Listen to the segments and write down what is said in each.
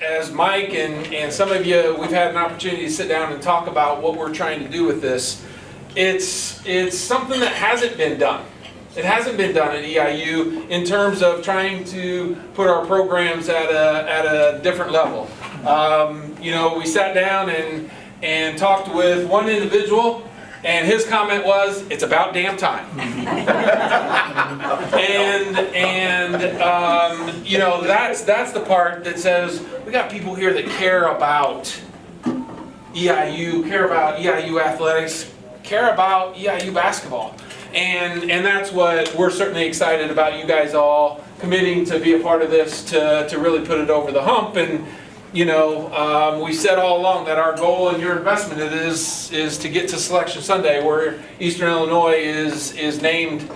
as Mike and some of you, we've had an opportunity to sit down and talk about what we're trying to do with this. It's something that hasn't been done. It hasn't been done at EIU in terms of trying to put our programs at a different level. You know, we sat down and talked with one individual, and his comment was, "It's about damn time." You know, that's the part that says we got people here that care about EIU, care about EIU athletics, care about EIU basketball. And that's what we're certainly excited about, you guys all committing to be a part of this, to really put it over the hump. And you know, we said all along that our goal and your investment is to get to Selection Sunday, where Eastern Illinois is named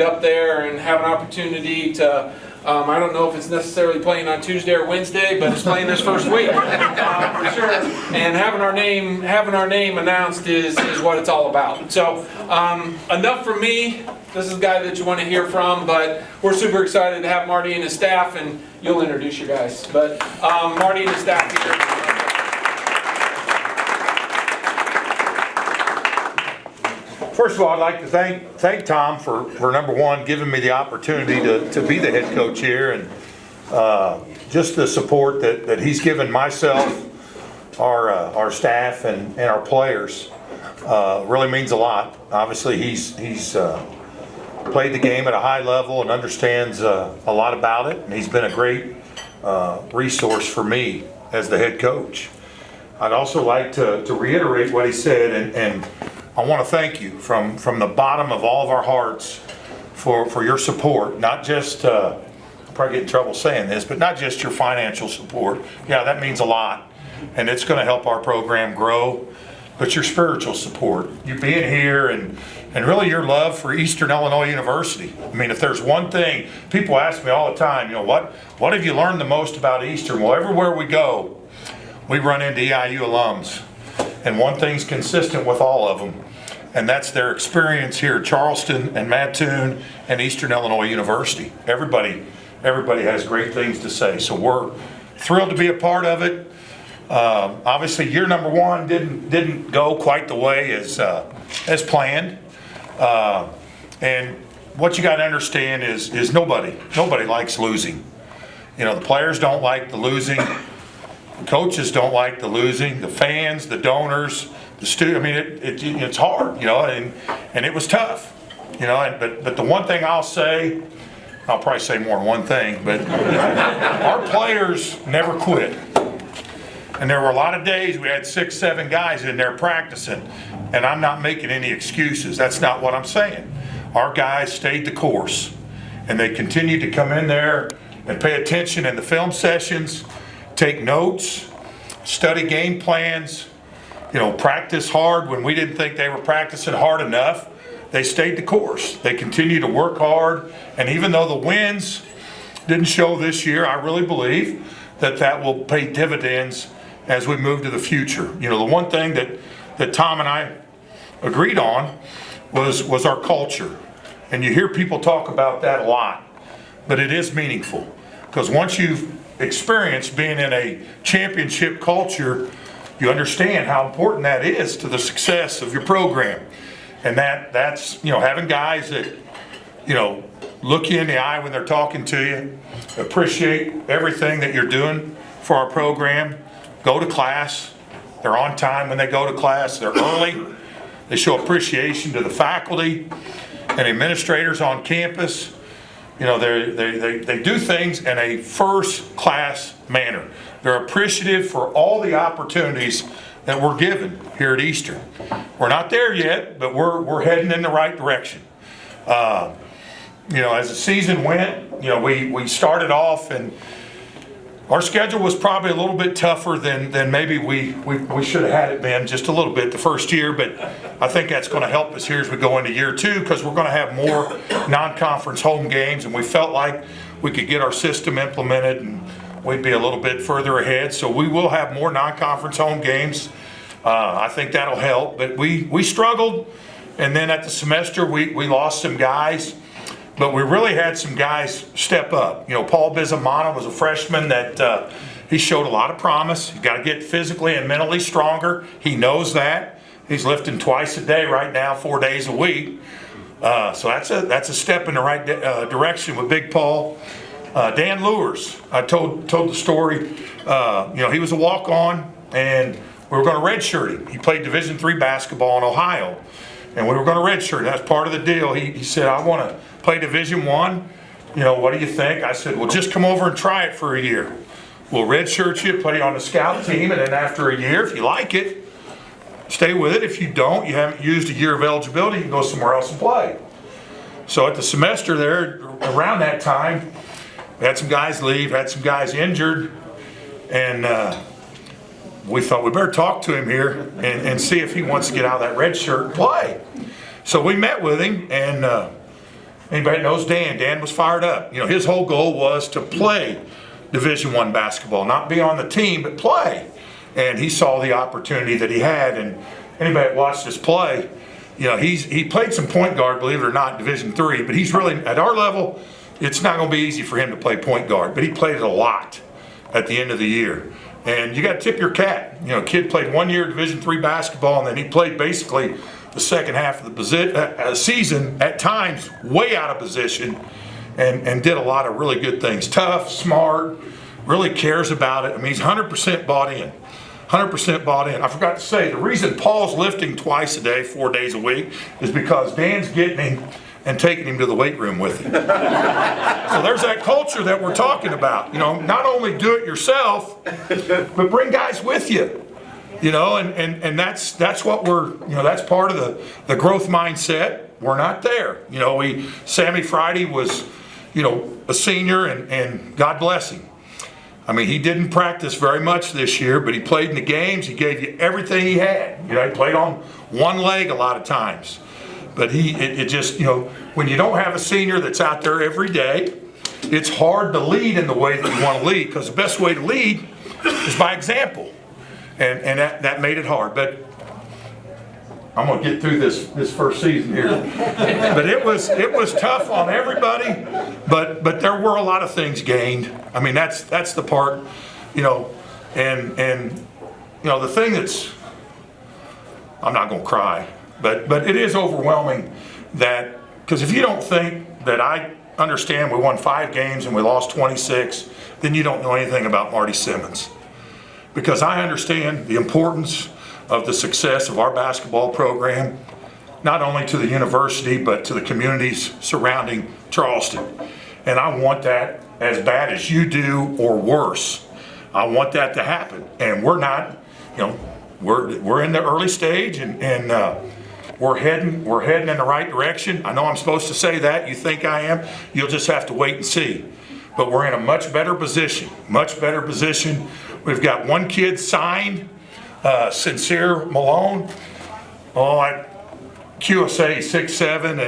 up there and have an opportunity to, I don't know if it's necessarily playing on Tuesday or Wednesday, but it's playing this first week for sure. And having our name announced is what it's all about. So enough from me. This is a guy that you want to hear from, but we're super excited to have Marty and his staff, and you'll introduce your guys. But Marty and his staff here. First of all, I'd like to thank Tom for number one, giving me the opportunity to be the head coach here, and just the support that he's given myself, our staff, and our players really means a lot. Obviously, he's played the game at a high level and understands a lot about it, and he's been a great resource for me as the head coach. I'd also like to reiterate what he said, and I want to thank you from the bottom of all of our hearts for your support. Not just, I'll probably get in trouble saying this, but not just your financial support. Yeah, that means a lot, and it's going to help our program grow. But your spiritual support, you being here, and really your love for Eastern Illinois University. I mean, if there's one thing, people ask me all the time, you know, what have you learned the most about Eastern? Well, everywhere we go, we run into EIU alums. And one thing's consistent with all of them, and that's their experience here at Charleston and Mattoon and Eastern Illinois University. Everybody has great things to say, so we're thrilled to be a part of it. Obviously, year number one didn't go quite the way as planned, and what you got to understand is nobody likes losing. You know, the players don't like the losing. The coaches don't like the losing, the fans, the donors, the students. I mean, it's hard, you know, and it was tough, you know. But the one thing I'll say, I'll probably say more than one thing, but our players never quit. And there were a lot of days we had 6, 7 guys in there practicing, and I'm not making any excuses. That's not what I'm saying. Our guys stayed the course, and they continued to come in there and pay attention in the film sessions, take notes, study game plans, you know, practice hard when we didn't think they were practicing hard enough. They stayed the course. They continue to work hard, and even though the wins didn't show this year, I really believe that will pay dividends as we move to the future. You know, the one thing that Tom and I agreed on was our culture. And you hear people talk about that a lot, but it is meaningful, because once you've experienced being in a championship culture, you understand how important that is to the success of your program. And that's, you know, having guys that, you know, look you in the eye when they're talking to you, appreciate everything that you're doing for our program, go to class, they're on time when they go to class, they're early, they show appreciation to the faculty and administrators on campus. You know, they do things in a first-class manner. They're appreciative for all the opportunities that we're given here at Eastern. We're not there yet, but we're heading in the right direction. You know, as the season went, you know, we started off, and our schedule was probably a little bit tougher than maybe we should have had it been, just a little bit the first year, but I think that's going to help us here as we go into year two, because we're going to have more non-conference home games, and we felt like we could get our system implemented and we'd be a little bit further ahead. So we will have more non-conference home games. I think that'll help, but we struggled, and then at the semester we lost some guys. But we really had some guys step up. You know, Paul Bizamano was a freshman that he showed a lot of promise. He's got to get physically and mentally stronger. He knows that. He's lifting twice a day right now, 4 days a week. So that's a step in the right direction with Big Paul. Dan Lewis, I told the story. He was a walk-on, and we were going to redshirt him. He played Division III basketball in Ohio, and we were going to redshirt him. That's part of the deal. He said, I want to play Division I. What do you think? I said, well, just come over and try it for a year. We'll redshirt you, play on the scout team, and then after a year, if you like it, stay with it. If you don't, you haven't used a year of eligibility, you can go somewhere else and play. So at the semester there, around that time, we had some guys leave, had some guys injured, and we thought we better talk to him here and see if he wants to get out of that red shirt and play. So we met with him, and anybody that knows Dan was fired up. His whole goal was to play Division I basketball, not be on the team, but play. And he saw the opportunity that he had, and anybody that watched us play, he played some point guard, believe it or not, Division III, but he's really, at our level, it's not going to be easy for him to play point guard, but he played it a lot at the end of the year. And you got to tip your cap. Kid played 1 year Division III basketball, and then he played basically the second half of the season, at times way out of position, and did a lot of really good things. Tough, smart, really cares about it. I mean, he's 100% bought in. 100% bought in. I forgot to say, the reason Paul's lifting twice a day, 4 days a week, is because Dan's getting him and taking him to the weight room with him. So there's that culture that we're talking about. Not only do it yourself, but bring guys with you. And that's what that's part of the growth mindset. We're not there. Sammy Friday was, a senior, and God bless him. I mean, he didn't practice very much this year, but he played in the games. He gave you everything he had. He played on one leg a lot of times. But it just, when you don't have a senior that's out there every day, it's hard to lead in the way that you want to lead, because the best way to lead is by example. And that made it hard. But I'm going to get through this first season here. But it was tough on everybody, but there were a lot of things gained. I mean, that's the part, and the thing that's, I'm not going to cry, but it is overwhelming that, because if you don't think that I understand we won 5 games and we lost 26, then you don't know anything about Marty Simmons. Because I understand the importance of the success of our basketball program, not only to the university, but to the communities surrounding Charleston. And I want that as bad as you do, or worse. I want that to happen. And we're not, we're in the early stage, and we're heading in the right direction. I know I'm supposed to say that. You think I am? You'll just have to wait and see. But we're in a much better position. We've got one kid signed, Sincere Malone. QSA 6'7",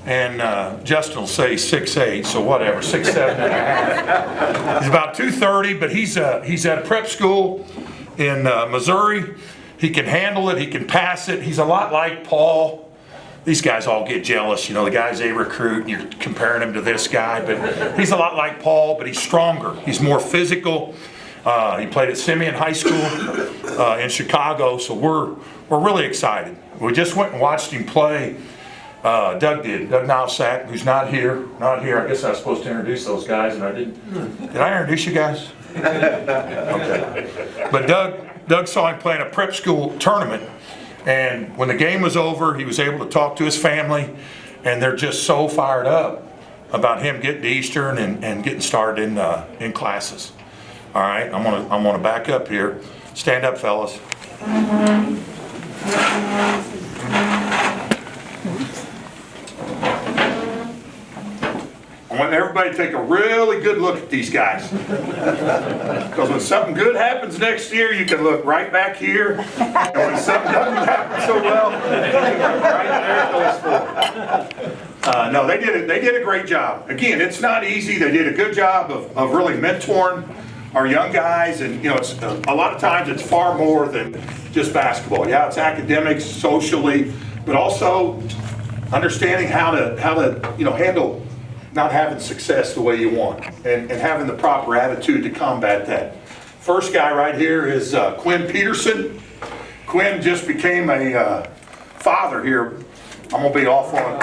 and Justin will say 6'8", so whatever, 6'7.5". He's about 230, but he's at a prep school in Missouri. He can handle it. He can pass it. He's a lot like Paul. These guys all get jealous, the guys they recruit, and you're comparing him to this guy, but he's a lot like Paul, but he's stronger. He's more physical. He played at Simeon High School in Chicago, so we're really excited. We just went and watched him play. Doug Nowsack, who's not here. I guess I was supposed to introduce those guys, and I didn't. Did I introduce you guys? Okay. But Doug saw him play in a prep school tournament, and when the game was over, he was able to talk to his family, and they're just so fired up about him getting to Eastern and getting started in classes. All right, I'm gonna back up here. Stand up, fellas. I want everybody to take a really good look at these guys. Because when something good happens next year, you can look right back here. And when something doesn't happen so well, you can look right there at those 4. No, they did a great job. Again, it's not easy. They did a good job of really mentoring our young guys, and it's a lot of times it's far more than just basketball. Yeah, it's academics, socially, but also understanding how to handle not having success the way you want, and having the proper attitude to combat that. First guy right here is Quinn Peterson. Quinn just became a father here. I'm going to be off on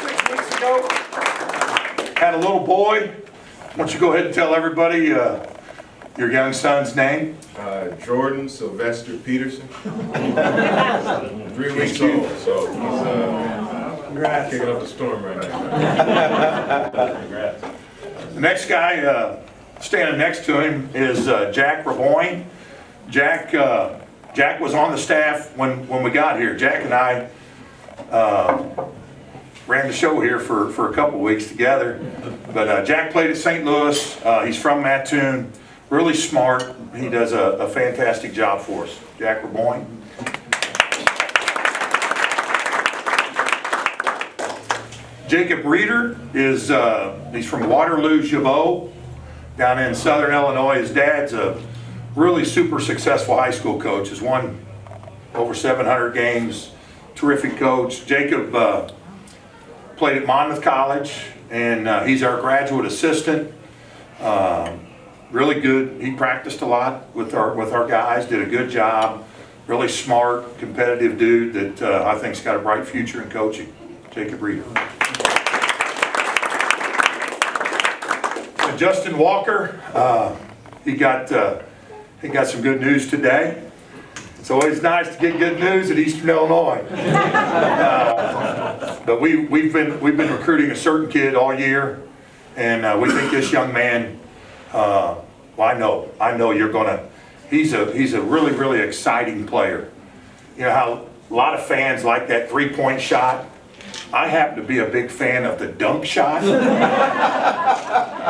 6 weeks ago. Had a little boy. Why don't you go ahead and tell everybody your young son's name? Jordan Sylvester Peterson. 3 weeks old, so he's kicking up a storm right now. Congrats. The next guy standing next to him is Jack Raboyne. Jack was on the staff when we got here. Jack and I ran the show here for a couple weeks together. But Jack played at St. Louis. He's from Mattoon. Really smart. He does a fantastic job for us. Jack Raboyne. Jacob Reeder is he's from Waterloo, Jabot, down in southern Illinois. His dad's a really super successful high school coach. Has won over 700 games. Terrific coach. Jacob played at Monmouth College, and he's our graduate assistant. Really good. He practiced a lot with our guys. Did a good job. Really smart, competitive dude that I think's got a bright future in coaching. Jacob Reeder. Justin Walker, he got some good news today. It's always nice to get good news at Eastern Illinois. But we've been recruiting a certain kid all year, and we think this young man. Well, I know you're gonna. He's a really exciting player. You know how a lot of fans like that 3-point shot. I happen to be a big fan of the dunk shot.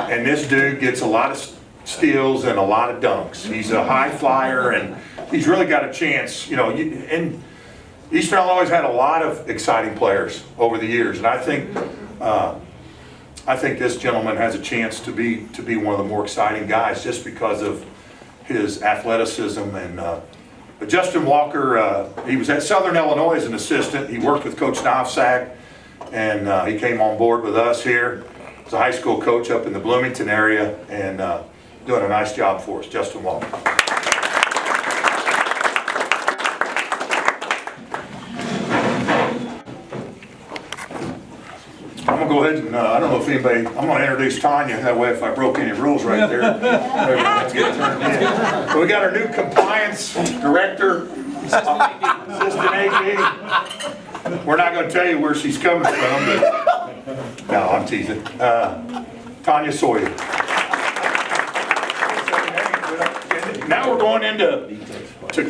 And this dude gets a lot of steals and a lot of dunks. He's a high flyer, and he's really got a chance. You know, and Eastern Illinois had a lot of exciting players over the years, and I think this gentleman has a chance to be one of the more exciting guys just because of his athleticism. And but Justin Walker, he was at Southern Illinois as an assistant. He worked with Coach Novsak, and he came on board with us here. He's a high school coach up in the Bloomington area, and doing a nice job for us. Justin Walker. I'm going to go ahead and, I don't know if anybody, I'm going to introduce Tanya, that way if I broke any rules right there, let's get turned in. So we got our new compliance director, assistant AD. We're not going to tell you where she's coming from, but, no, I'm teasing. Tanya Sawyer. Now we're going into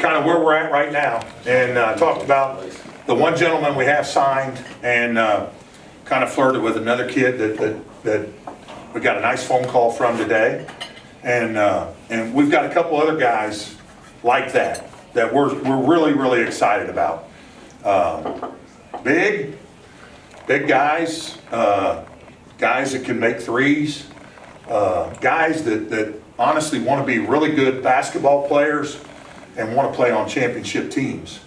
kind of where we're at right now, and talked about the one gentleman we have signed, and kind of flirted with another kid that we got a nice phone call from today, and we've got a couple other guys like that we're really excited about. Big guys, guys that can make threes, guys that honestly want to be really good basketball players and want to play on championship teams.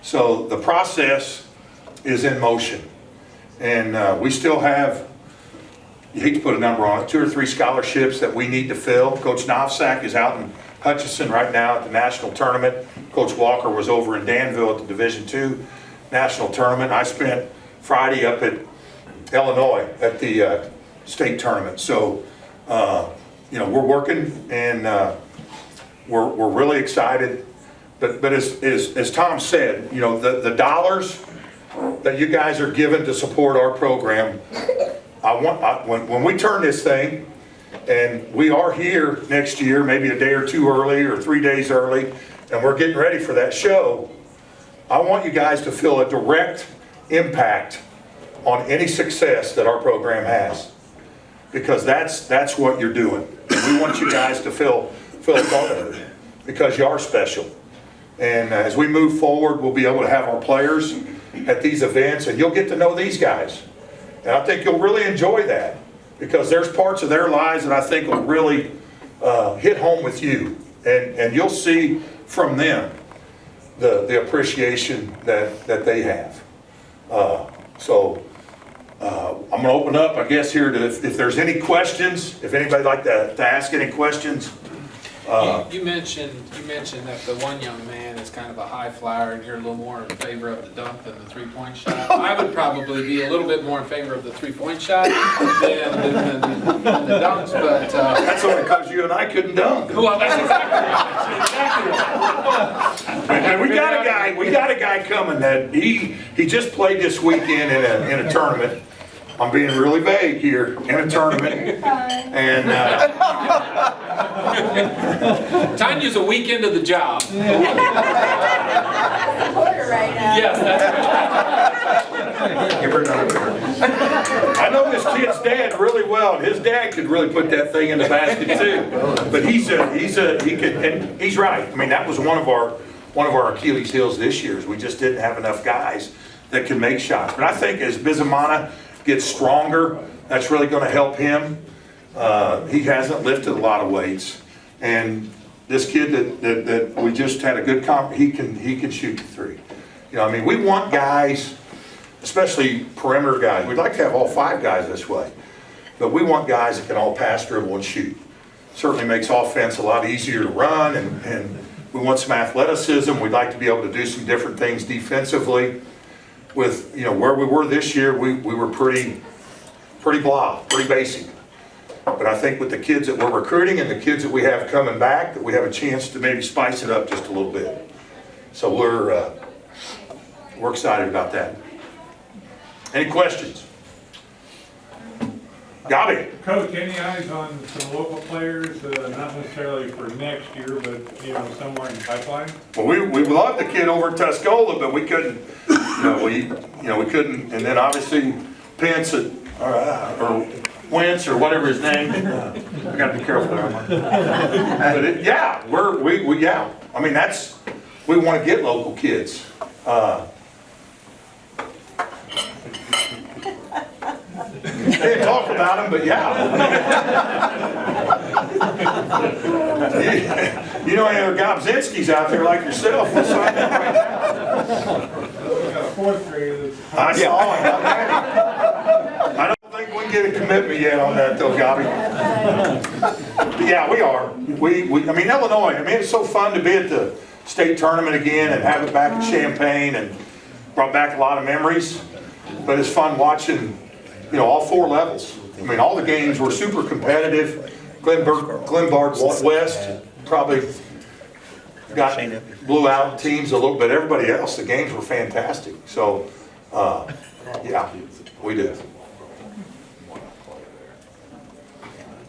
So the process is in motion. And we still have, you hate to put a number on it, 2 or 3 scholarships that we need to fill. Coach Novsak is out in Hutchinson right now at the national tournament. Coach Walker was over in Danville at the Division II national tournament. I spent Friday up at Illinois at the state tournament. So, you know, we're working, and we're really excited. But as Tom said, you know, the dollars that you guys are given to support our program, when we turn this thing, and we are here next year, maybe a day or 2 early or 3 days early, and we're getting ready for that show, I want you guys to feel a direct impact on any success that our program has, because that's what you're doing. And we want you guys to feel part of it, because you are special. And as we move forward, we'll be able to have our players at these events, and you'll get to know these guys. And I think you'll really enjoy that, because there's parts of their lives that I think will really hit home with you. And you'll see from them the appreciation that they have. So I'm gonna open up, I guess, here to, if there's any questions, if anybody'd like to ask any questions. You mentioned that the one young man is kind of a high flyer, and you're a little more in favor of the dunk than the three-point shot. I would probably be a little bit more in favor of the three-point shot than the dunks, but That's only because you and I couldn't dunk. well, that's exactly right. And we got a guy coming that he just played this weekend in a tournament. I'm being really vague here, in a tournament. And Tanya's a week into the job. Yes, that's give her another beer. I know this kid's dad really well, and his dad could really put that thing in the basket too. But he could, and he's right. I mean, that was one of our Achilles heels this year, is we just didn't have enough guys that could make shots. But I think as Bizamana gets stronger, that's really going to help him. He hasn't lifted a lot of weights, and this kid that we just had a good he can shoot the three. You know, I mean, we want guys, especially perimeter guys. We'd like to have all 5 guys this way, but we want guys that can all pass, dribble, and shoot. Certainly makes offense a lot easier to run, and we want some athleticism. We'd like to be able to do some different things defensively. With, you know, where we were this year, we were pretty blah, pretty basic. But I think with the kids that we're recruiting and the kids that we have coming back, that we have a chance to maybe spice it up just a little bit. So we're excited about that. Any questions? Gabi? Coach, any eyes on some local players, not necessarily for next year, but, you know, somewhere in the pipeline? Well, we loved the kid over at Tuscola, but we couldn't, we couldn't. And then obviously Pence or Wentz or whatever his name. I got to be careful there. But yeah, I mean, we want to get local kids. Can't talk about them, but yeah. You know any other Gobzinskis out there like yourself? We'll sign them right now. Fourth grade. I saw it. I don't think we can get a commitment yet on that though, Gobby. Yeah, we are. I mean, Illinois, I mean, it's so fun to be at the state tournament again and have it back in Champaign, and brought back a lot of memories. But it's fun watching, all 4 levels. I mean, all the games were super competitive. Glenbard West probably blew out teams a little bit. Everybody else, the games were fantastic. So, yeah, we do.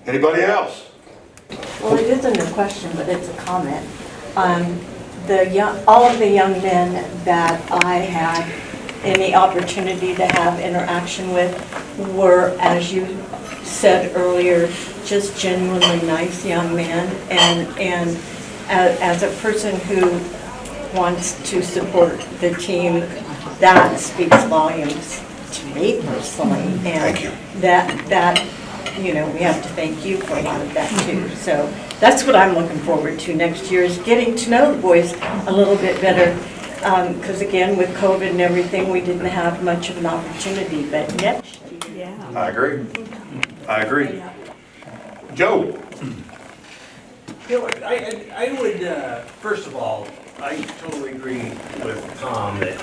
Anybody else? Well, it isn't a question, but it's a comment. All of the young men that I had any opportunity to have interaction with were, as you said earlier, just genuinely nice young men. And as a person who wants to support the team, that speaks volumes to me personally. And thank you. That we have to thank you for a lot of that too. So that's what I'm looking forward to next year, is getting to know the boys a little bit better. Because again, with COVID and everything, we didn't have much of an opportunity, but next year. Yeah. I agree. Joe? I would, first of all, I totally agree with Tom that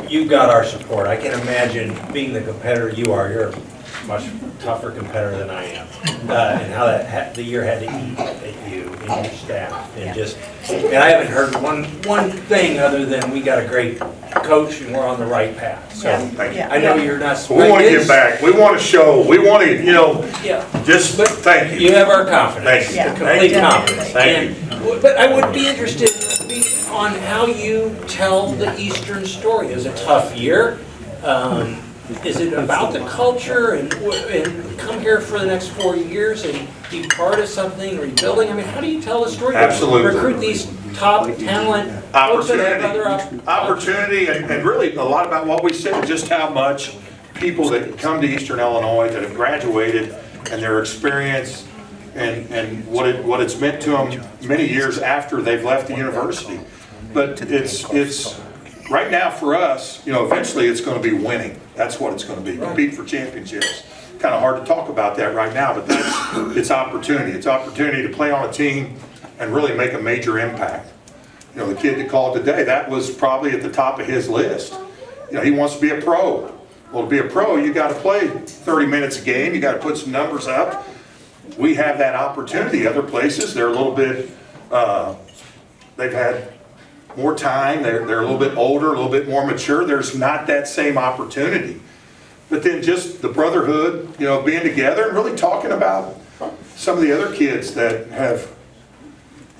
you've got our support. I can imagine being the competitor you are. You're a much tougher competitor than I am. And how the year had to eat at you and your staff. And I haven't heard one thing other than we got a great coach and we're on the right path. So I know you're not. We want to give back. We want to show. We want to, just thank you. You have our confidence. Thank you. Complete confidence. Thank you. But I would be interested on how you tell the Eastern story. It was a tough year. Is it about the culture and come here for the next 4 years and be part of something, rebuilding? I mean, how do you tell the story? Absolutely. Recruit these top talent folks that have other opportunity, and really a lot about what we said, just how much people that come to Eastern Illinois that have graduated and their experience and what it's meant to them many years after they've left the university. But it's right now for us, you know, eventually it's going to be winning. That's what it's going to be, compete for championships. Kind of hard to talk about that right now, but it's opportunity. It's opportunity to play on a team and really make a major impact. You know, the kid that called today, that was probably at the top of his list. You know, he wants to be a pro. Well, to be a pro, you got to play 30 minutes a game. You got to put some numbers up. We have that opportunity. Other places, they're a little bit, they've had more time. They're a little bit older, a little bit more mature. There's not that same opportunity. But then just the brotherhood, you know, being together and really talking about some of the other kids that have,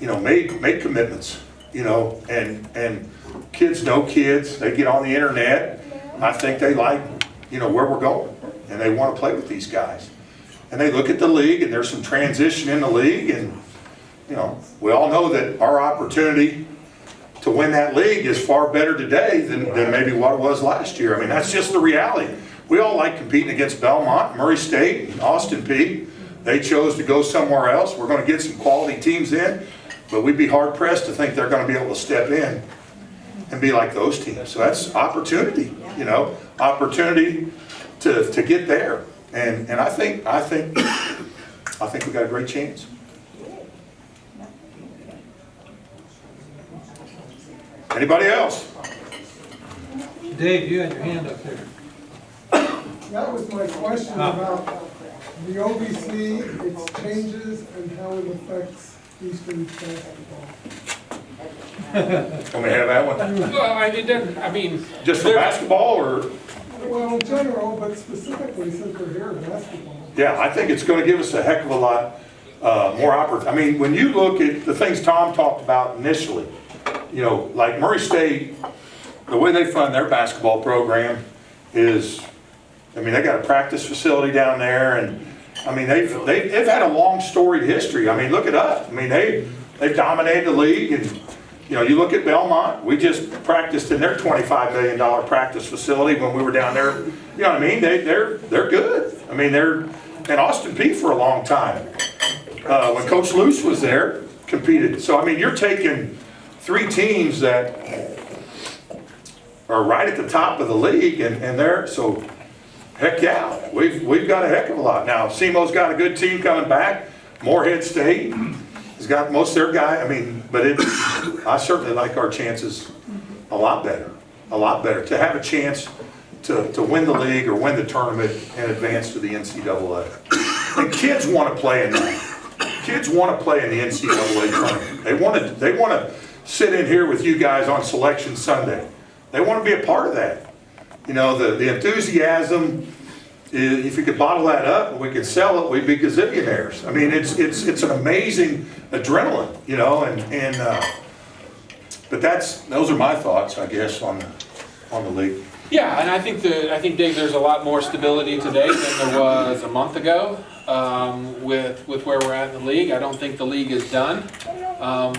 you know, made commitments, you know, and kids know kids. They get on the internet. I think they like, you know, where we're going, and they want to play with these guys. And they look at the league, and there's some transition in the league, and, you know, we all know that our opportunity to win that league is far better today than maybe what it was last year. I mean, that's just the reality. We all like competing against Belmont, Murray State, and Austin Peay. They chose to go somewhere else. We're going to get some quality teams in, but we'd be hard-pressed to think they're going to be able to step in and be like those teams. So that's opportunity, you know, opportunity to get there. And I think we got a great chance. Anybody else? Dave, you had your hand up there. That was my question about the OVC, its changes, and how it affects Eastern basketball. Can we have that one? Well, it doesn't, I mean. Just for basketball, or? Well, in general, but specifically since we're here in basketball. Yeah, I think it's going to give us a heck of a lot more opportunity. I mean, when you look at the things Tom talked about initially, you know, like Murray State, the way they fund their basketball program is, I mean, they got a practice facility down there, and I mean, they've had a long storied history. I mean, look at us. I mean, they've dominated the league, and you know, you look at Belmont. We just practiced in their $25 million practice facility when we were down there. You know what I mean? They're good. I mean, they're in Austin Peay for a long time. When Coach Luce was there, competed. So I mean, you're taking three teams that are right at the top of the league, and they're so. Heck yeah, we've got a heck of a lot. Now, SEMO's got a good team coming back. Morehead State has got most of their guys. I mean, but I certainly like our chances a lot better. To have a chance to win the league or win the tournament and advance to the NCAA. And kids want to play in that. Kids want to play in the NCAA tournament. They want to sit in here with you guys on Selection Sunday. They want to be a part of that. You know, the enthusiasm, if we could bottle that up and we could sell it, we'd be gazillionaires. I mean, it's an amazing adrenaline, you know, but those are my thoughts, I guess, on the league. Yeah, and I think Dave, there's a lot more stability today than there was a month ago with where we're at in the league. I don't think the league is done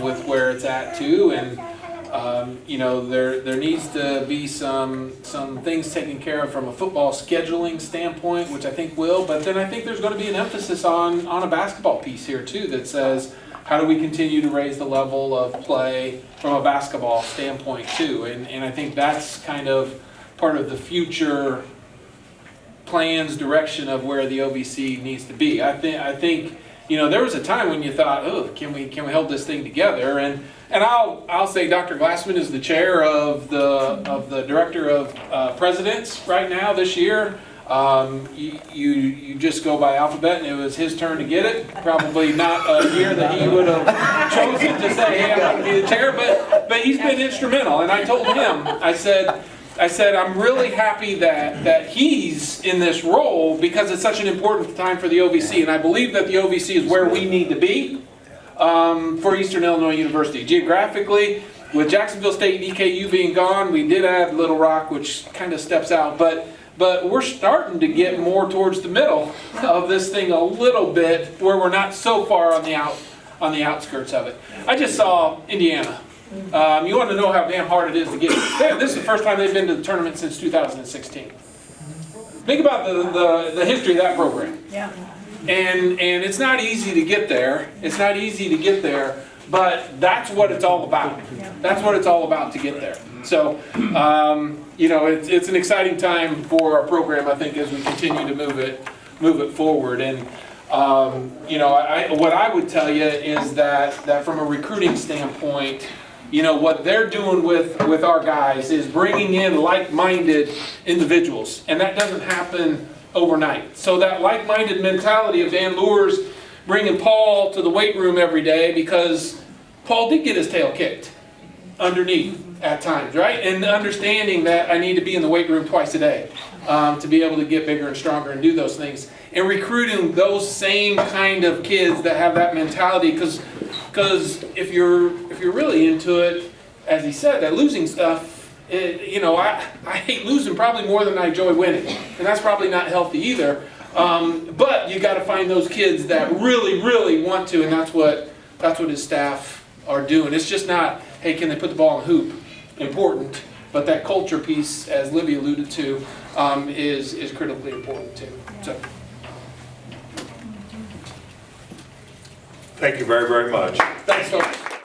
with where it's at too, and you know, there needs to be some things taken care of from a football scheduling standpoint, which I think will, but then I think there's going to be an emphasis on a basketball piece here too that says, how do we continue to raise the level of play from a basketball standpoint too? And I think that's kind of part of the future plans, direction of where the OVC needs to be. I think you know, there was a time when you thought, oh, can we hold this thing together? And I'll say Dr. Glassman is the chair of the director of presidents right now this year. You just go by alphabet, and it was his turn to get it. Probably not a year that he would have chosen to say, hey, I'm going to be the chair, but he's been instrumental. And I told him, I said, I'm really happy that he's in this role because it's such an important time for the OVC. And I believe that the OVC is where we need to be for Eastern Illinois University. Geographically, with Jacksonville State and EKU being gone, we did add Little Rock, which kind of steps out. But we're starting to get more towards the middle of this thing a little bit, where we're not so far on the outskirts of it. I just saw Indiana. You want to know how damn hard it is to get. This is the first time they've been to the tournament since 2016. Think about the history of that program. Yeah. And it's not easy to get there. It's not easy to get there. but that's what it's all about. That's what it's all about to get there. So, you know, it's an exciting time for our program, I think, as we continue to move it forward. And, you know, what I would tell you is that from a recruiting standpoint, you know, what they're doing with our guys is bringing in like-minded individuals, and that doesn't happen overnight. So that like-minded mentality of Dan Lure's bringing Paul to the weight room every day, because Paul did get his tail kicked underneath at times, right? And understanding that I need to be in the weight room twice a day to be able to get bigger and stronger and do those things. And recruiting those same kind of kids that have that mentality, because if you're really into it, as he said, that losing stuff, you know, I hate losing probably more than I enjoy winning, and that's probably not healthy either. But you got to find those kids that really, really want to, and that's what his staff are doing. It's just not, hey, can they put the ball in the hoop? Important, but that culture piece, as Libby alluded to, is critically important too. So. Thank you very, very much. Thanks, folks.